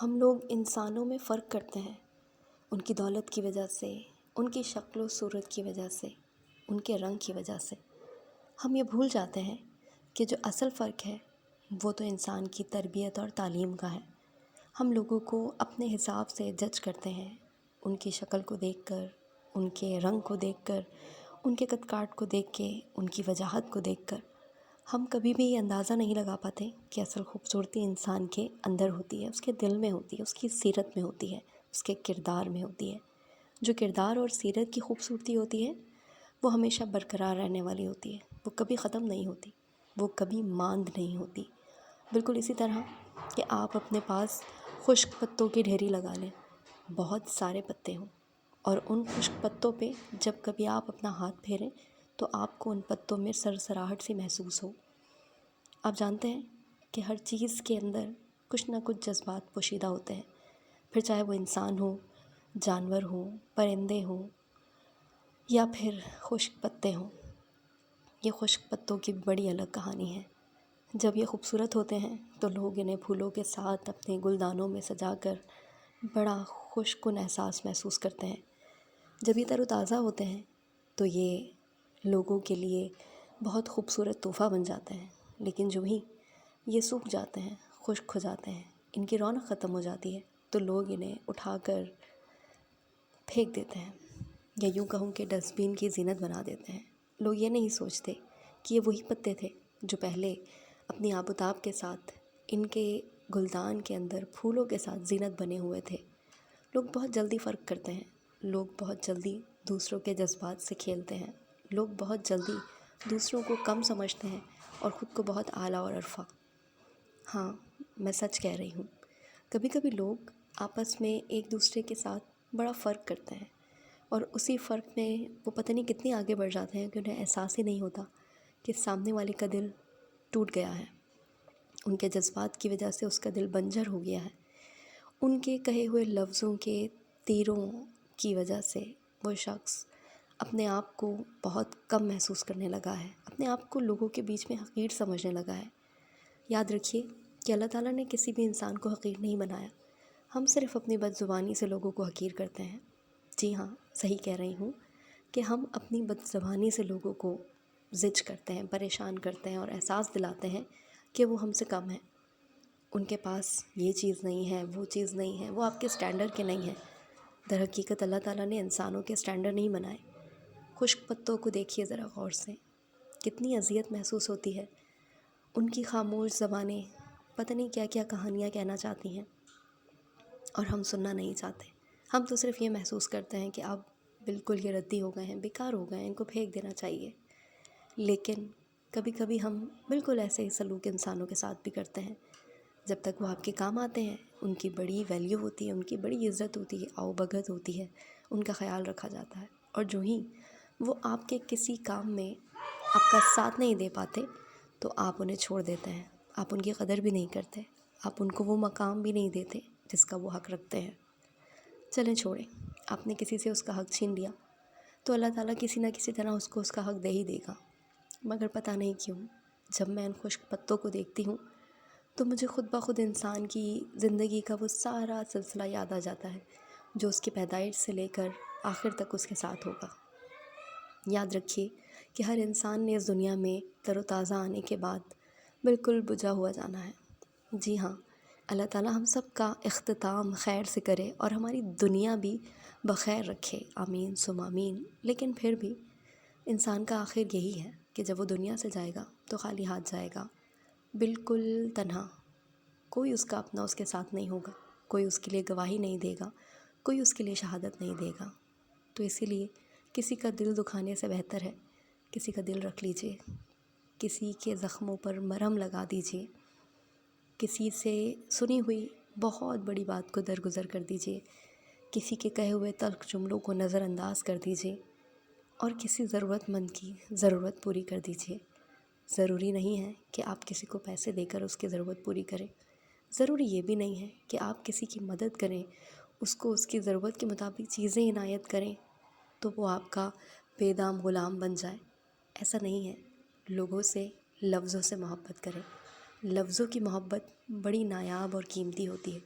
ہم لوگ انسانوں میں فرق کرتے ہیں ان کی دولت کی وجہ سے، ان کی شکل و صورت کی وجہ سے، ان کے رنگ کی وجہ سے۔ ہم یہ بھول جاتے ہیں کہ جو اصل فرق ہے وہ تو انسان کی تربیت اور تعلیم کا ہے۔ ہم لوگوں کو اپنے حساب سے جج کرتے ہیں، ان کی شکل کو دیکھ کر، ان کے رنگ کو دیکھ کر، ان کے قد کاٹ کو دیکھ کے، ان کی وجاہت کو دیکھ کر۔ ہم کبھی بھی یہ اندازہ نہیں لگا پاتے کہ اصل خوبصورتی انسان کے اندر ہوتی ہے، اس کے دل میں ہوتی ہے، اس کی سیرت میں ہوتی ہے، اس کے کردار میں ہوتی ہے۔ جو کردار اور سیرت کی خوبصورتی ہوتی ہے وہ ہمیشہ برقرار رہنے والی ہوتی ہے، وہ کبھی ختم نہیں ہوتی، وہ کبھی ماند نہیں ہوتی۔ بالکل اسی طرح کہ آپ اپنے پاس خشک پتوں کی ڈھیری لگا لیں، بہت سارے پتے ہوں، اور ان خشک پتوں پہ جب کبھی آپ اپنا ہاتھ پھیریں تو آپ کو ان پتوں میں سرسراہٹ سی محسوس ہو۔ آپ جانتے ہیں کہ ہر چیز کے اندر کچھ نہ کچھ جذبات پوشیدہ ہوتے ہیں، پھر چاہے وہ انسان ہو، جانور ہوں، پرندے ہوں، یا پھر خشک پتے ہوں۔ یہ خشک پتوں کی بڑی الگ کہانی ہے۔ جب یہ خوبصورت ہوتے ہیں تو لوگ انہیں پھولوں کے ساتھ اپنے گلدانوں میں سجا کر بڑا خوش کن احساس محسوس کرتے ہیں۔ جب یہ تر و تازہ ہوتے ہیں تو یہ لوگوں کے لیے بہت خوبصورت تحفہ بن جاتے ہیں، لیکن جو ہی یہ سوکھ جاتے ہیں، خشک ہو جاتے ہیں، ان کی رونق ختم ہو جاتی ہے تو لوگ انہیں اٹھا کر پھینک دیتے ہیں، یا یوں کہوں کہ ڈسٹ بین کی زینت بنا دیتے ہیں۔ لوگ یہ نہیں سوچتے کہ یہ وہی پتے تھے جو پہلے اپنی آب و تاب کے ساتھ ان کے گلدان کے اندر پھولوں کے ساتھ زینت بنے ہوئے تھے۔ لوگ بہت جلدی فرق کرتے ہیں، لوگ بہت جلدی دوسروں کے جذبات سے کھیلتے ہیں، لوگ بہت جلدی دوسروں کو کم سمجھتے ہیں اور خود کو بہت اعلیٰ اور عرفہ۔ ہاں، میں سچ کہہ رہی ہوں، کبھی کبھی لوگ آپس میں ایک دوسرے کے ساتھ بڑا فرق کرتے ہیں، اور اسی فرق میں وہ پتہ نہیں کتنی آگے بڑھ جاتے ہیں کہ انہیں احساس ہی نہیں ہوتا کہ سامنے والے کا دل ٹوٹ گیا ہے، ان کے جذبات کی وجہ سے اس کا دل بنجر ہو گیا ہے، ان کے کہے ہوئے لفظوں کے تیروں کی وجہ سے وہ شخص اپنے آپ کو بہت کم محسوس کرنے لگا ہے، اپنے آپ کو لوگوں کے بیچ میں حقیر سمجھنے لگا ہے۔ یاد رکھیے کہ اللہ تعالیٰ نے کسی بھی انسان کو حقیر نہیں بنایا، ہم صرف اپنی بد زبانی سے لوگوں کو حقیر کرتے ہیں۔ جی ہاں، صحیح کہہ رہی ہوں کہ ہم اپنی بد زبانی سے لوگوں کو زج کرتے ہیں، پریشان کرتے ہیں اور احساس دلاتے ہیں کہ وہ ہم سے کم ہیں، ان کے پاس یہ چیز نہیں ہے، وہ چیز نہیں ہے، وہ آپ کے سٹینڈرڈ کے نہیں ہیں۔ در حقیقت اللہ تعالیٰ نے انسانوں کے سٹینڈرڈ نہیں بنائے۔ خشک پتوں کو دیکھیے ذرا غور سے، کتنی اذیت محسوس ہوتی ہے، ان کی خاموش زبانیں پتہ نہیں کیا کیا کہانیاں کہنا چاہتی ہیں، اور ہم سننا نہیں چاہتے۔ ہم تو صرف یہ محسوس کرتے ہیں کہ اب بالکل یہ ردی ہو گئے ہیں، بیکار ہو گئے ہیں، ان کو پھینک دینا چاہیے۔ لیکن کبھی کبھی ہم بالکل ایسے ہی سلوک انسانوں کے ساتھ بھی کرتے ہیں۔ جب تک وہ آپ کے کام آتے ہیں ان کی بڑی ویلیو ہوتی ہے، ان کی بڑی عزت ہوتی ہے، آؤ بھگت ہوتی ہے، ان کا خیال رکھا جاتا ہے، اور جو ہی وہ آپ کے کسی کام میں آپ کا ساتھ نہیں دے پاتے تو آپ انہیں چھوڑ دیتے ہیں، آپ ان کی قدر بھی نہیں کرتے، آپ ان کو وہ مقام بھی نہیں دیتے جس کا وہ حق رکھتے ہیں۔ چلیں چھوڑیں، آپ نے کسی سے اس کا حق چھین لیا تو اللہ تعالیٰ کسی نہ کسی طرح اس کو اس کا حق دے ہی دے گا۔ مگر پتہ نہیں کیوں جب میں ان خشک پتوں کو دیکھتی ہوں تو مجھے خود بخود انسان کی زندگی کا وہ سارا سلسلہ یاد آ جاتا ہے جو اس کی پیدائش سے لے کر آخر تک اس کے ساتھ ہوگا۔ یاد رکھیے کہ ہر انسان نے اس دنیا میں تر و تازہ آنے کے بعد بالکل بجھا ہوا جانا ہے۔ جی ہاں، اللہ تعالیٰ ہم سب کا اختتام خیر سے کرے اور ہماری دنیا بھی بخیر رکھے، آمین ثم آمین۔ لیکن پھر بھی انسان کا آخر یہی ہے کہ جب وہ دنیا سے جائے گا تو خالی ہاتھ جائے گا، بالکل تنہا، کوئی اس کا اپنا اس کے ساتھ نہیں ہوگا، کوئی اس کے لیے گواہی نہیں دے گا، کوئی اس کے لیے شہادت نہیں دے گا۔ تو اسی لیے کسی کا دل دکھانے سے بہتر ہے کسی کا دل رکھ لیجئے، کسی کے زخموں پر مرہم لگا دیجئے، کسی سے سنی ہوئی بہت بڑی بات کو درگزر کر دیجئے، کسی کے کہے ہوئے تلخ جملوں کو نظر انداز کر دیجئے، اور کسی ضرورت مند کی ضرورت پوری کر دیجئے۔ ضروری نہیں ہے کہ آپ کسی کو پیسے دے کر اس کی ضرورت پوری کریں، ضروری یہ بھی نہیں ہے کہ آپ کسی کی مدد کریں، اس کو اس کی ضرورت کے مطابق چیزیں عنایت کریں تو وہ آپ کا بے دام غلام بن جائے۔ ایسا نہیں ہے، لوگوں سے لفظوں سے محبت کریں، لفظوں کی محبت بڑی نایاب اور قیمتی ہوتی ہے۔